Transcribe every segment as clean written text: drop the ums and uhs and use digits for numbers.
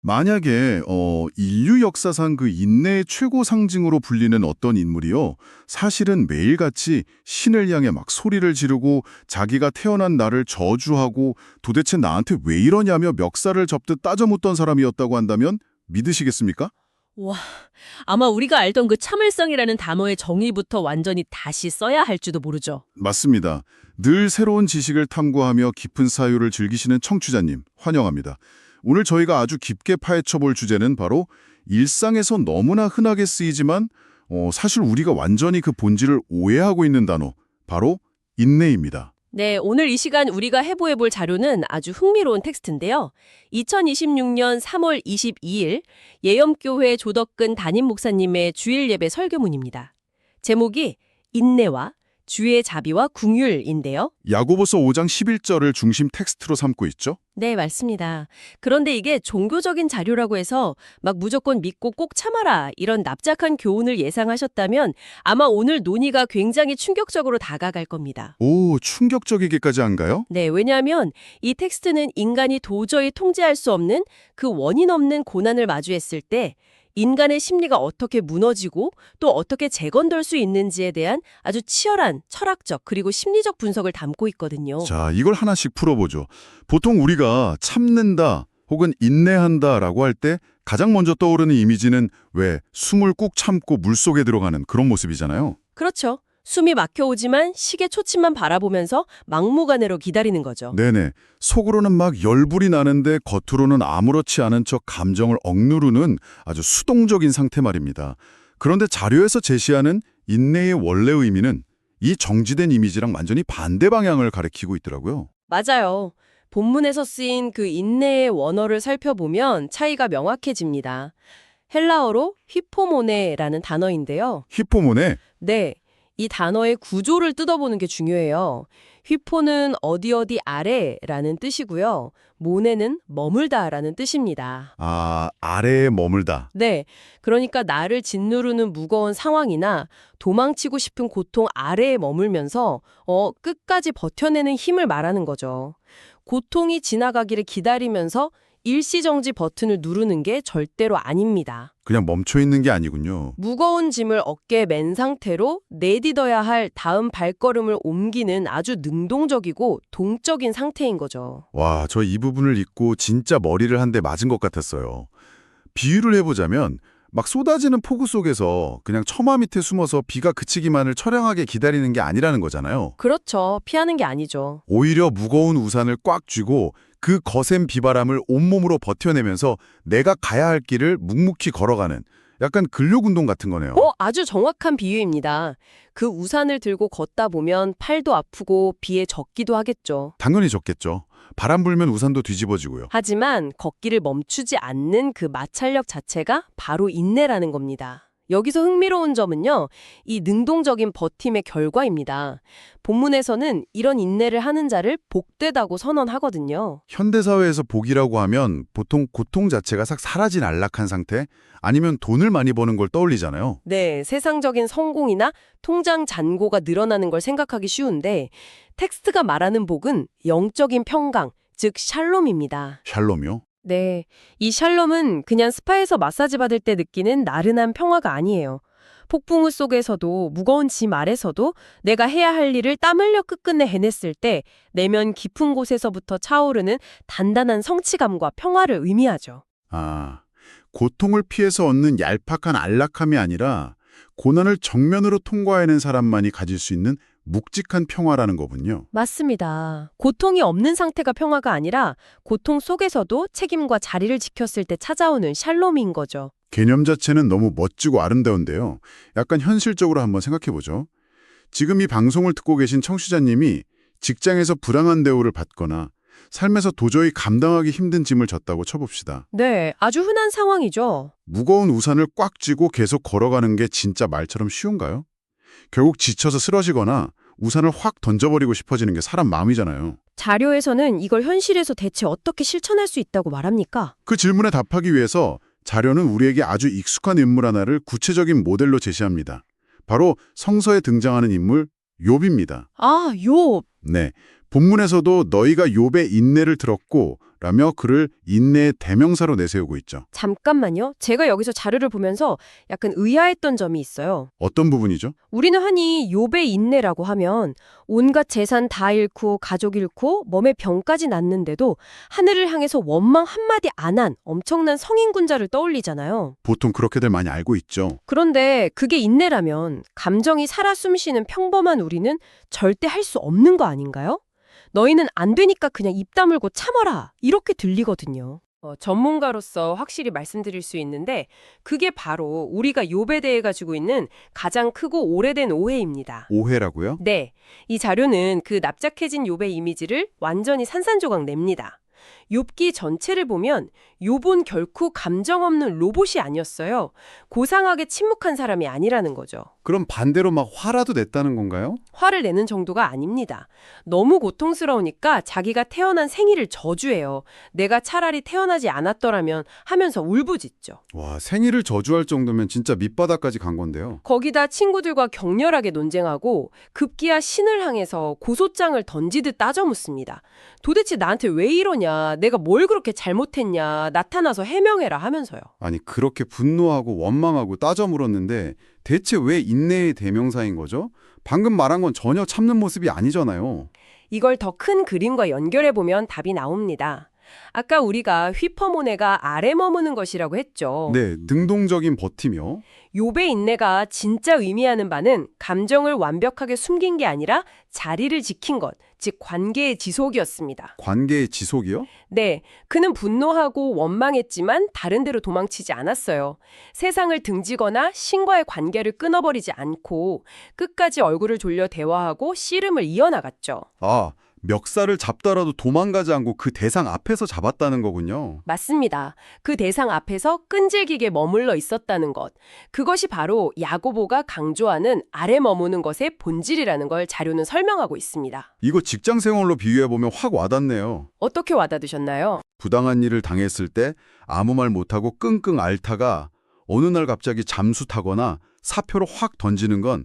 만약에 인류 역사상 그 인내의 최고 상징으로 불리는 어떤 인물이요. 사실은 매일같이 신을 향해 막 소리를 지르고 자기가 태어난 날을 저주하고 도대체 나한테 왜 이러냐며 멱살을 접듯 따져 묻던 사람이었다고 한다면 믿으시겠습니까? 와, 아마 우리가 알던 그 참을성이라는 단어의 정의부터 완전히 다시 써야 할지도 모르죠. 맞습니다. 늘 새로운 지식을 탐구하며 깊은 사유를 즐기시는 청취자님, 환영합니다. 오늘 저희가 아주 깊게 파헤쳐 볼 주제는 바로 일상에서 너무나 흔하게 쓰이지만 사실 우리가 완전히 그 본질을 오해하고 있는 단어, 바로 인내입니다. 네, 오늘 이 시간 우리가 해부해 볼 자료는 아주 흥미로운 텍스트인데요. 2026년 3월 22일 예염교회 조덕근 담임 목사님의 주일 예배 설교문입니다. 제목이 인내와 주의 자비와 긍휼인데요. 야고보서 5장 11절을 중심 텍스트로 삼고 있죠? 네, 맞습니다. 그런데 이게 종교적인 자료라고 해서 막 무조건 믿고 꼭 참아라 이런 납작한 교훈을 예상하셨다면 아마 오늘 논의가 굉장히 충격적으로 다가갈 겁니다. 오, 충격적이게까지 한가요? 네, 왜냐하면 이 텍스트는 인간이 도저히 통제할 수 없는 그 원인 없는 고난을 마주했을 때 인간의 심리가 어떻게 무너지고 또 어떻게 재건될 수 있는지에 대한 아주 치열한 철학적 그리고 심리적 분석을 담고 있거든요. 자, 이걸 하나씩 풀어보죠. 보통 우리가 참는다 혹은 인내한다라고 할 때 가장 먼저 떠오르는 이미지는 왜 숨을 꾹 참고 물속에 들어가는 그런 모습이잖아요. 그렇죠. 숨이 막혀오지만 시계 초침만 바라보면서 막무가내로 기다리는 거죠. 네네. 속으로는 막 열불이 나는데 겉으로는 아무렇지 않은 척 감정을 억누르는 아주 수동적인 상태 말입니다. 그런데 자료에서 제시하는 인내의 원래 의미는 이 정지된 이미지랑 완전히 반대 방향을 가리키고 있더라고요. 맞아요. 본문에서 쓰인 그 인내의 원어를 살펴보면 차이가 명확해집니다. 헬라어로 휘포모네라는 단어인데요. 히포모네, 네, 이 단어의 구조를 뜯어보는 게 중요해요. 휘포는 어디 어디 아래라는 뜻이고요. 모네는 머물다라는 뜻입니다. 아래에 머물다. 네, 그러니까 나를 짓누르는 무거운 상황이나 도망치고 싶은 고통 아래에 머물면서 끝까지 버텨내는 힘을 말하는 거죠. 고통이 지나가기를 기다리면서 일시정지 버튼을 누르는 게 절대로 아닙니다. 그냥 멈춰 있는 게 아니군요. 무거운 짐을 어깨에 맨 상태로 내딛어야 할 다음 발걸음을 옮기는 아주 능동적이고 동적인 상태인 거죠. 와, 저 이 부분을 읽고 진짜 머리를 한 대 맞은 것 같았어요. 비유를 해보자면 막 쏟아지는 폭우 속에서 그냥 처마 밑에 숨어서 비가 그치기만을 처량하게 기다리는 게 아니라는 거잖아요. 그렇죠. 피하는 게 아니죠. 오히려 무거운 우산을 꽉 쥐고 그 거센 비바람을 온몸으로 버텨내면서 내가 가야 할 길을 묵묵히 걸어가는 약간 근력운동 같은 거네요. 아주 정확한 비유입니다. 그 우산을 들고 걷다 보면 팔도 아프고 비에 젖기도 하겠죠. 당연히 적겠죠. 바람 불면 우산도 뒤집어지고요. 하지만 걷기를 멈추지 않는 그 마찰력 자체가 바로 인내라는 겁니다. 여기서 흥미로운 점은요, 이 능동적인 버팀의 결과입니다. 본문에서는 이런 인내를 하는 자를 복되다고 선언하거든요. 현대사회에서 복이라고 하면 보통 고통 자체가 싹 사라진 안락한 상태 아니면 돈을 많이 버는 걸 떠올리잖아요. 네, 세상적인 성공이나 통장 잔고가 늘어나는 걸 생각하기 쉬운데 텍스트가 말하는 복은 영적인 평강, 즉 샬롬입니다. 샬롬이요? 네, 이 샬롬은 그냥 스파에서 마사지 받을 때 느끼는 나른한 평화가 아니에요. 폭풍우 속에서도 무거운 짐 아래서도 내가 해야 할 일을 땀 흘려 끝끝내 해냈을 때 내면 깊은 곳에서부터 차오르는 단단한 성취감과 평화를 의미하죠. 고통을 피해서 얻는 얄팍한 안락함이 아니라 고난을 정면으로 통과해낸 사람만이 가질 수 있는 묵직한 평화라는 거군요. 맞습니다. 고통이 없는 상태가 평화가 아니라 고통 속에서도 책임과 자리를 지켰을 때 찾아오는 샬롬인 거죠. 개념 자체는 너무 멋지고 아름다운데요. 약간 현실적으로 한번 생각해보죠. 지금 이 방송을 듣고 계신 청취자님이 직장에서 불안한 대우를 받거나 삶에서 도저히 감당하기 힘든 짐을 졌다고 쳐봅시다. 네, 아주 흔한 상황이죠. 무거운 우산을 꽉 쥐고 계속 걸어가는 게 진짜 말처럼 쉬운가요? 결국 지쳐서 쓰러지거나 우산을 확 던져버리고 싶어지는 게 사람 마음이잖아요. 자료에서는 이걸 현실에서 대체 어떻게 실천할 수 있다고 말합니까? 그 질문에 답하기 위해서 자료는 우리에게 아주 익숙한 인물 하나를 구체적인 모델로 제시합니다. 바로 성서에 등장하는 인물 욥입니다. 아, 욥. 네, 본문에서도 너희가 욥의 인내를 들었고 라며 그를 인내의 대명사로 내세우고 있죠. 잠깐만요. 제가 여기서 자료를 보면서 약간 의아했던 점이 있어요. 어떤 부분이죠? 우리는 흔히 욥의 인내라고 하면 온갖 재산 다 잃고 가족 잃고 몸에 병까지 났는데도 하늘을 향해서 원망 한마디 안 한 엄청난 성인군자를 떠올리잖아요. 보통 그렇게들 많이 알고 있죠. 그런데 그게 인내라면 감정이 살아 숨쉬는 평범한 우리는 절대 할 수 없는 거 아닌가요? 너희는 안 되니까 그냥 입 다물고 참아라. 이렇게 들리거든요. 전문가로서 확실히 말씀드릴 수 있는데 그게 바로 우리가 욥에 대해 가지고 있는 가장 크고 오래된 오해입니다. 오해라고요? 네, 이 자료는 그 납작해진 욥의 이미지를 완전히 산산조각 냅니다. 욥기 전체를 보면 욥은 결코 감정 없는 로봇이 아니었어요. 고상하게 침묵한 사람이 아니라는 거죠. 그럼 반대로 막 화라도 냈다는 건가요? 화를 내는 정도가 아닙니다. 너무 고통스러우니까 자기가 태어난 생일을 저주해요. 내가 차라리 태어나지 않았더라면 하면서 울부짖죠. 와, 생일을 저주할 정도면 진짜 밑바닥까지 간 건데요. 거기다 친구들과 격렬하게 논쟁하고 급기야 신을 향해서 고소장을 던지듯 따져 묻습니다. 도대체 나한테 왜 이러냐? 내가 뭘 그렇게 잘못했냐? 나타나서 해명해라 하면서요. 아니, 그렇게 분노하고 원망하고 따져 물었는데 대체 왜 인내의 대명사인 거죠? 방금 말한 건 전혀 참는 모습이 아니잖아요. 이걸 더 큰 그림과 연결해보면 답이 나옵니다. 아까 우리가 휘퍼모네가 아래 머무는 것이라고 했죠. 네, 능동적인 버티며. 욥의 인내가 진짜 의미하는 바는 감정을 완벽하게 숨긴 게 아니라 자리를 지킨 것, 즉 관계의 지속이었습니다. 관계의 지속이요? 네, 그는 분노하고 원망했지만 다른 데로 도망치지 않았어요. 세상을 등지거나 신과의 관계를 끊어버리지 않고 끝까지 얼굴을 돌려 대화하고 씨름을 이어나갔죠. 아, 멱살을 잡더라도 도망가지 않고 그 대상 앞에서 잡았다는 거군요. 맞습니다. 그 대상 앞에서 끈질기게 머물러 있었다는 것. 그것이 바로 야고보가 강조하는 아래 머무는 것의 본질이라는 걸 자료는 설명하고 있습니다. 이거 직장 생활로 비유해보면 확 와닿네요. 어떻게 와닿으셨나요? 부당한 일을 당했을 때 아무 말 못하고 끙끙 앓다가 어느 날 갑자기 잠수 타거나 사표를 확 던지는 건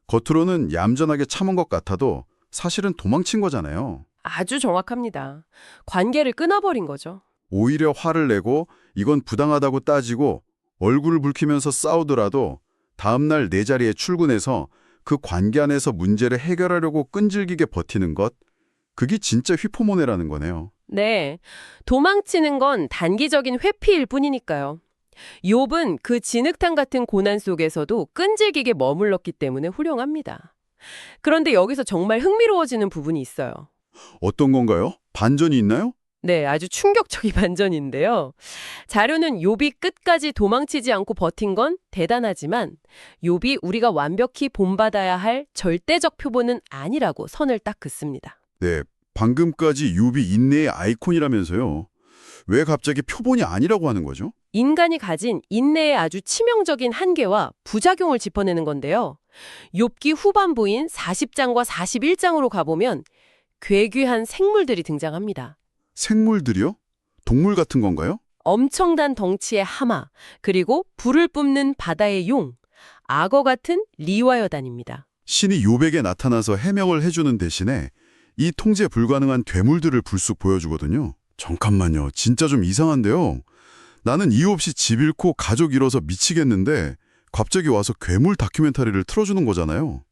겉으로는 얌전하게 참은 것 같아도 사실은 도망친 거잖아요. 아주 정확합니다. 관계를 끊어버린 거죠. 오히려 화를 내고 이건 부당하다고 따지고 얼굴을 붉히면서 싸우더라도 다음날 내 자리에 출근해서 그 관계 안에서 문제를 해결하려고 끈질기게 버티는 것, 그게 진짜 휘포모네라는 거네요. 네, 도망치는 건 단기적인 회피일 뿐이니까요. 욥은 그 진흙탕 같은 고난 속에서도 끈질기게 머물렀기 때문에 훌륭합니다. 그런데 여기서 정말 흥미로워지는 부분이 있어요. 어떤 건가요? 반전이 있나요? 네, 아주 충격적인 반전인데요. 자료는 욥이 끝까지 도망치지 않고 버틴 건 대단하지만 욥이 우리가 완벽히 본받아야 할 절대적 표본은 아니라고 선을 딱 긋습니다. 네, 방금까지 욥이 인내의 아이콘이라면서요. 왜 갑자기 표본이 아니라고 하는 거죠? 인간이 가진 인내의 아주 치명적인 한계와 부작용을 짚어내는 건데요. 욥기 후반부인 40장과 41장으로 가보면 괴귀한 생물들이 등장합니다. 생물들이요? 동물 같은 건가요? 엄청난 덩치의 하마, 그리고 불을 뿜는 바다의 용, 악어 같은 리와여단입니다. 신이 욥에게 나타나서 해명을 해주는 대신에 이 통제 불가능한 괴물들을 불쑥 보여주거든요. 잠깐만요. 진짜 좀 이상한데요. 나는 이유 없이 집 잃고 가족 잃어서 미치겠는데 갑자기 와서 괴물 다큐멘터리를 틀어주는 거잖아요.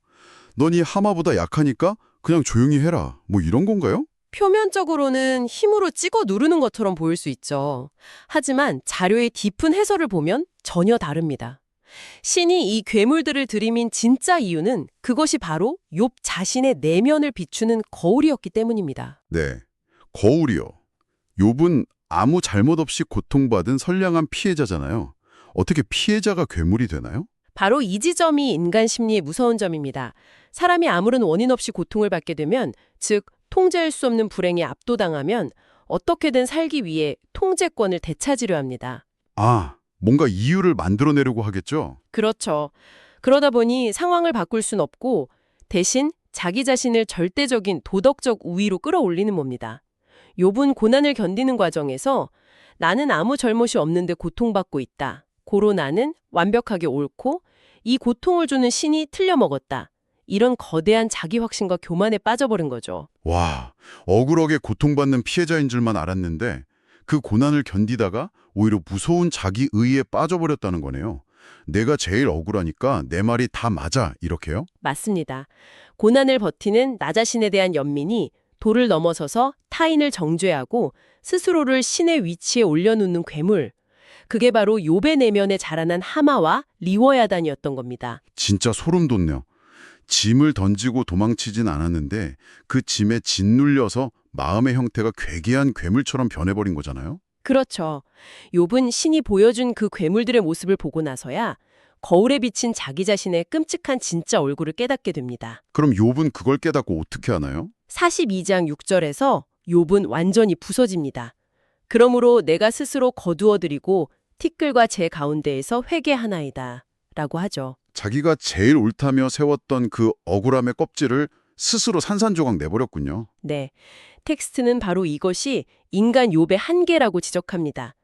넌 이 하마보다 약하니까 그냥 조용히 해라. 뭐 이런 건가요? 표면적으로는 힘으로 찍어 누르는 것처럼 보일 수 있죠. 하지만 자료의 깊은 해설을 보면 전혀 다릅니다. 신이 이 괴물들을 들이민 진짜 이유는 그것이 바로 욥 자신의 내면을 비추는 거울이었기 때문입니다. 네, 거울이요. 욥은 아무 잘못 없이 고통받은 선량한 피해자잖아요. 어떻게 피해자가 괴물이 되나요? 바로 이 지점이 인간 심리의 무서운 점입니다. 사람이 아무런 원인 없이 고통을 받게 되면, 즉 통제할 수 없는 불행에 압도당하면 어떻게든 살기 위해 통제권을 되찾으려 합니다. 아, 뭔가 이유를 만들어내려고 하겠죠? 그렇죠. 그러다 보니 상황을 바꿀 순 없고 대신 자기 자신을 절대적인 도덕적 우위로 끌어올리는 겁니다. 욥은 고난을 견디는 과정에서 나는 아무 잘못이 없는데 고통받고 있다. 고로 나는 완벽하게 옳고 이 고통을 주는 신이 틀려먹었다. 이런 거대한 자기 확신과 교만에 빠져버린 거죠. 와, 억울하게 고통받는 피해자인 줄만 알았는데 그 고난을 견디다가 오히려 무서운 자기 의의에 빠져버렸다는 거네요. 내가 제일 억울하니까 내 말이 다 맞아, 이렇게요? 맞습니다. 고난을 버티는 나 자신에 대한 연민이 도를 넘어서서 타인을 정죄하고 스스로를 신의 위치에 올려놓는 괴물. 그게 바로 욥의 내면에 자라난 하마와 리워야단이었던 겁니다. 진짜 소름 돋네요. 짐을 던지고 도망치진 않았는데 그 짐에 짓눌려서 마음의 형태가 괴기한 괴물처럼 변해버린 거잖아요? 그렇죠. 욥은 신이 보여준 그 괴물들의 모습을 보고 나서야 거울에 비친 자기 자신의 끔찍한 진짜 얼굴을 깨닫게 됩니다. 그럼 욥은 그걸 깨닫고 어떻게 하나요? 42장 6절에서 욥은 완전히 부서집니다. 그러므로 내가 스스로 거두어드리고 티끌과 제 가운데에서 회개하나이다 라고 하죠. 자기가 제일 옳다며 세웠던 그 억울함의 껍질을 스스로 산산조각 내버렸군요. 네, 텍스트는 바로 이것이 인간 욥의 한계라고 지적합니다.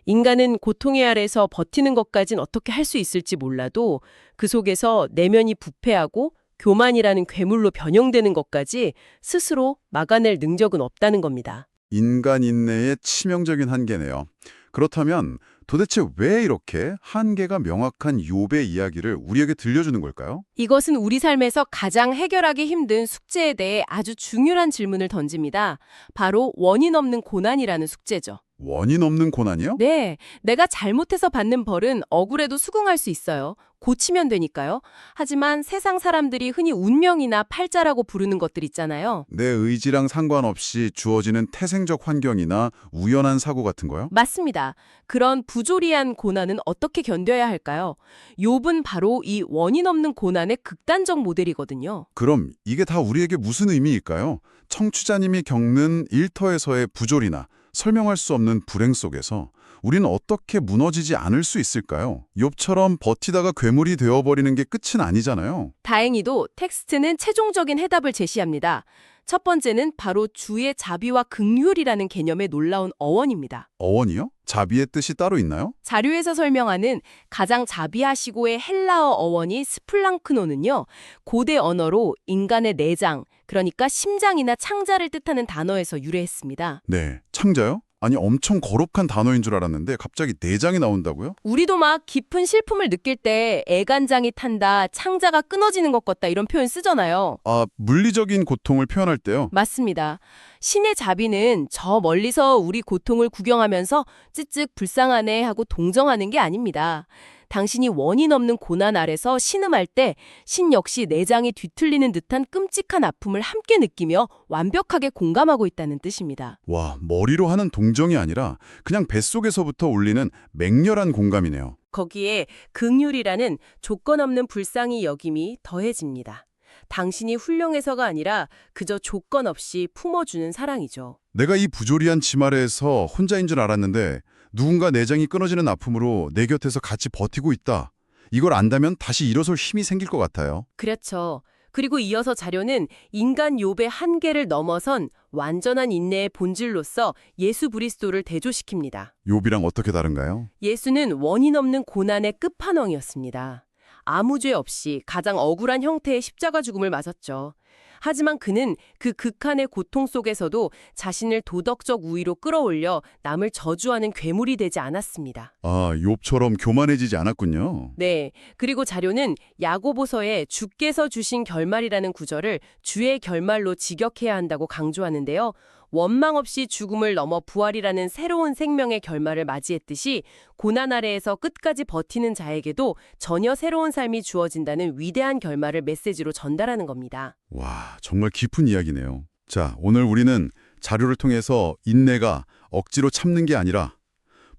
인간은 고통의 아래서 버티는 것까진 어떻게 할 수 있을지 몰라도 그 속에서 내면이 부패하고 교만이라는 괴물로 변형되는 것까지 스스로 막아낼 능력은 없다는 겁니다. 인간 인내의 치명적인 한계네요. 그렇다면 도대체 왜 이렇게 한계가 명확한 욥의 이야기를 우리에게 들려주는 걸까요? 이것은 우리 삶에서 가장 해결하기 힘든 숙제에 대해 아주 중요한 질문을 던집니다. 바로 원인 없는 고난이라는 숙제죠. 원인 없는 고난이요? 네, 내가 잘못해서 받는 벌은 억울해도 수긍할 수 있어요. 고치면 되니까요. 하지만 세상 사람들이 흔히 운명이나 팔자라고 부르는 것들 있잖아요. 내 의지랑 상관없이 주어지는 태생적 환경이나 우연한 사고 같은 거요? 맞습니다. 그런 부조리한 고난은 어떻게 견뎌야 할까요? 욥은 바로 이 원인 없는 고난의 극단적 모델이거든요. 그럼 이게 다 우리에게 무슨 의미일까요? 청취자님이 겪는 일터에서의 부조리나 설명할 수 없는 불행 속에서 우리는 어떻게 무너지지 않을 수 있을까요? 욥처럼 버티다가 괴물이 되어버리는 게 끝은 아니잖아요. 다행히도 텍스트는 최종적인 해답을 제시합니다. 첫 번째는 바로 주의 자비와 긍휼이라는 개념의 놀라운 어원입니다. 어원이요? 자비의 뜻이 따로 있나요? 자료에서 설명하는 가장 자비하시고의 헬라어 어원이 스플랑크노는요. 고대 언어로 인간의 내장, 그러니까 심장이나 창자를 뜻하는 단어에서 유래했습니다. 네. 창자요? 아니 엄청 거룩한 단어인 줄 알았는데 갑자기 내장이 나온다고요? 우리도 막 깊은 슬픔을 느낄 때 애간장이 탄다, 창자가 끊어지는 것 같다 이런 표현 쓰잖아요. 아, 물리적인 고통을 표현할 때요? 맞습니다. 신의 자비는 저 멀리서 우리 고통을 구경하면서 쯧쯧 불쌍하네 하고 동정하는 게 아닙니다. 당신이 원인 없는 고난 아래서 신음할 때 신 역시 내장이 뒤틀리는 듯한 끔찍한 아픔을 함께 느끼며 완벽하게 공감하고 있다는 뜻입니다. 와, 머리로 하는 동정이 아니라 그냥 뱃속에서부터 울리는 맹렬한 공감이네요. 거기에 긍휼이라는 조건 없는 불쌍히 여김이 더해집니다. 당신이 훌륭해서가 아니라 그저 조건 없이 품어주는 사랑이죠. 내가 이 부조리한 짐 아래에서 혼자인 줄 알았는데 누군가 내장이 끊어지는 아픔으로 내 곁에서 같이 버티고 있다. 이걸 안다면 다시 일어설 힘이 생길 것 같아요. 그렇죠. 그리고 이어서 자료는 인간 욥의 한계를 넘어선 완전한 인내의 본질로서 예수 그리스도를 대조시킵니다. 욥이랑 어떻게 다른가요? 예수는 원인 없는 고난의 끝판왕이었습니다. 아무 죄 없이 가장 억울한 형태의 십자가 죽음을 맞았죠. 하지만 그는 그 극한의 고통 속에서도 자신을 도덕적 우위로 끌어올려 남을 저주하는 괴물이 되지 않았습니다. 아, 욥처럼 교만해지지 않았군요. 네, 그리고 자료는 야고보서에 주께서 주신 결말이라는 구절을 주의 결말로 직역해야 한다고 강조하는데요. 원망 없이 죽음을 넘어 부활이라는 새로운 생명의 결말을 맞이했듯이 고난 아래에서 끝까지 버티는 자에게도 전혀 새로운 삶이 주어진다는 위대한 결말을 메시지로 전달하는 겁니다. 와, 정말 깊은 이야기네요. 자, 오늘 우리는 자료를 통해서 인내가 억지로 참는 게 아니라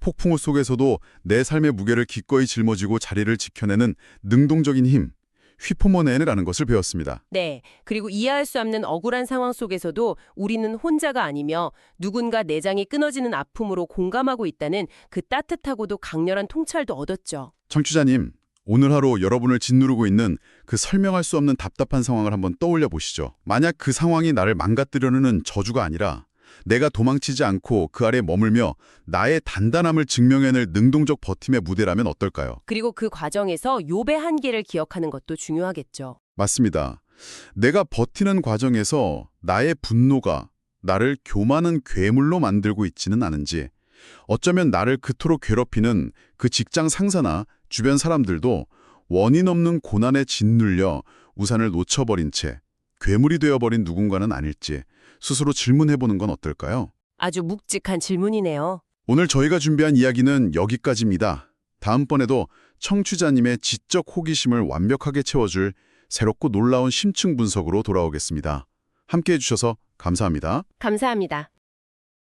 폭풍우 속에서도 내 삶의 무게를 기꺼이 짊어지고 자리를 지켜내는 능동적인 힘, 휘포머네라는 것을 배웠습니다. 네, 그리고 이해할 수 없는 억울한 상황 속에서도 우리는 혼자가 아니며 누군가 내장이 끊어지는 아픔으로 공감하고 있다는 그 따뜻하고도 강렬한 통찰도 얻었죠. 청취자님, 오늘 하루 여러분을 짓누르고 있는 그 설명할 수 없는 답답한 상황을 한번 떠올려 보시죠. 만약 그 상황이 나를 망가뜨려는 저주가 아니라 내가 도망치지 않고 그 아래 머물며 나의 단단함을 증명해낼 능동적 버팀의 무대라면 어떨까요? 그리고 그 과정에서 욥의 한계를 기억하는 것도 중요하겠죠. 맞습니다. 내가 버티는 과정에서 나의 분노가 나를 교만한 괴물로 만들고 있지는 않은지, 어쩌면 나를 그토록 괴롭히는 그 직장 상사나 주변 사람들도 원인 없는 고난에 짓눌려 우산을 놓쳐버린 채 괴물이 되어버린 누군가는 아닐지 스스로 질문해보는 건 어떨까요? 아주 묵직한 질문이네요. 오늘 저희가 준비한 이야기는 여기까지입니다. 다음번에도 청취자님의 지적 호기심을 완벽하게 채워줄 새롭고 놀라운 심층 분석으로 돌아오겠습니다. 함께해 주셔서 감사합니다. 감사합니다.